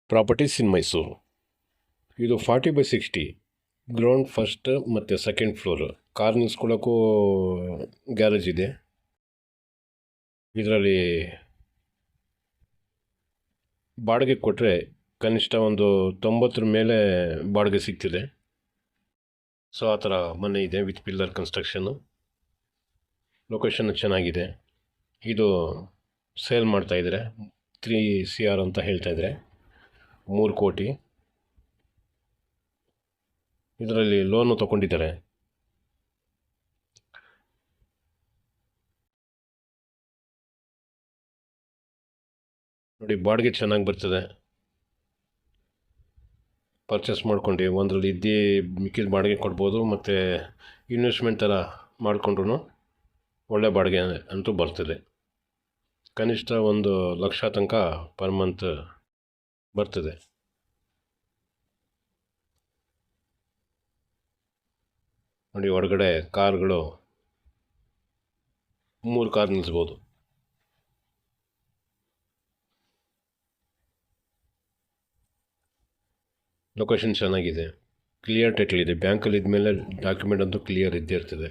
Properties ಇನ್ ಮೈಸೂರು. ಇದು 40/60 ground first ಮತ್ತು second floor. Car ನಿಲ್ಸ್ಕೊಳ್ಳೋಕ್ಕೂ garage ಇದೆ. ಇದರಲ್ಲಿ ಬಾಡಿಗೆ ಕೊಟ್ಟರೆ ಕನಿಷ್ಠ ಒಂದು 90 ಮೇಲೆ ಬಾಡಿಗೆ ಸಿಗ್ತಿದೆ. ಸೊ ಆ ಥರ ಮನೆ ಇದೆ ವಿತ್ ಪಿಲ್ಲರ್ ಕನ್ಸ್ಟ್ರಕ್ಷನ್ನು. ಲೊಕೇಶನ್ ಚೆನ್ನಾಗಿದೆ. ಇದು ಸೇಲ್ ಮಾಡ್ತಾಯಿದ್ದಾರೆ 3 CR ಅಂತ ಹೇಳ್ತಾಯಿದ್ದಾರೆ, 3 ಕೋಟಿ. ಇದರಲ್ಲಿ ಲೋನು ತೊಗೊಂಡಿದ್ದಾರೆ. ನೋಡಿ, ಬಾಡಿಗೆ ಚೆನ್ನಾಗಿ ಬರ್ತದೆ. ಪರ್ಚೇಸ್ ಮಾಡ್ಕೊಂಡು ಒಂದರಲ್ಲಿ ಇದ್ದು ಮಿಕ್ಕಿದ ಬಾಡಿಗೆ ಕೊಡ್ಬೋದು, ಮತ್ತು ಇನ್ವೆಸ್ಟ್ಮೆಂಟ್ ಥರ ಮಾಡಿಕೊಂಡ್ರು ಒಳ್ಳೆ ಬಾಡಿಗೆ ಅಂತೂ ಬರ್ತದೆ. ಕನಿಷ್ಠ 1 ಲಕ್ಷ ತನಕ ಪರ್ ಮಂತ್ ಬರ್ತದೆ. ನೋಡಿ, ಹೊರಗಡೆ ಕಾರ್ಗಳು 3 ಕಾರ್ ನಿಲ್ಲಿಸ್ಬೋದು. ಲೊಕೇಶನ್ ಚೆನ್ನಾಗಿದೆ, ಕ್ಲಿಯರ್ ಟೈಟಲ್ ಇದೆ. ಬ್ಯಾಂಕಲ್ಲಿ ಇದ್ಮೇಲೆ ಡಾಕ್ಯುಮೆಂಟ್ ಅಂತೂ ಕ್ಲಿಯರ್ ಇದ್ದೇ ಇರ್ತದೆ.